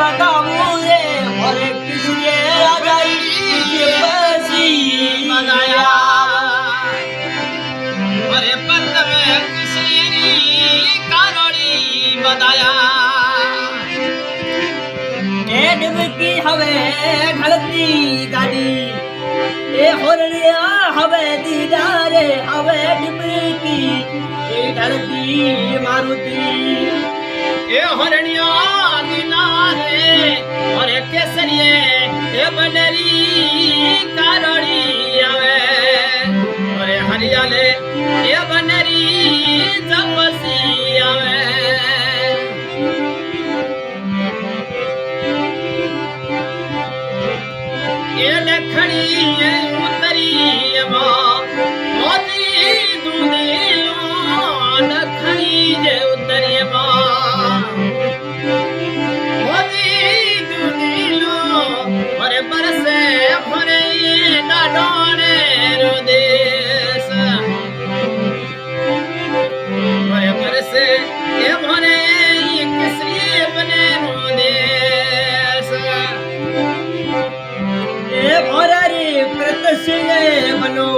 बगाऊ रे और किसने राजाई बसी मनाया अरे पंत में किसने कानोड़ी बताया की हवे ढलती गाड़ी ए होरनिया हवे दीदारे हवे डिबकी ए ढलती मारुति ए होरनिया दीनारे और केसरिए ए बनरी कारोड़ी आवे और हरियाले ए बनरी जपसी आवे ये लखड़ी उतरी मोती दूधेलो लखड़ी जे उतरी मोती दूधेलो और बरसे भरे डाडोने रुदेश और बरसे ये भरे किसरी बने रुदेश ए भोरारी प्रतसिने बनो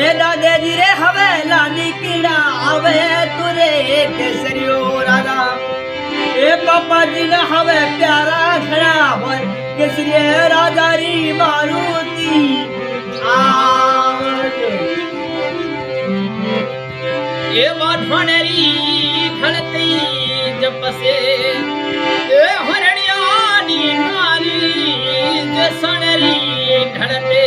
ए दादे रे हवे लानी कीड़ा आवे तुरे केसरियो राजा ए पापा जी ने हवे प्यारा खड़ा भर केसरी राजा री मारुति ये वाठवणरी ढलती जपसे ए हरणिया नी नारी जसणरी ढलते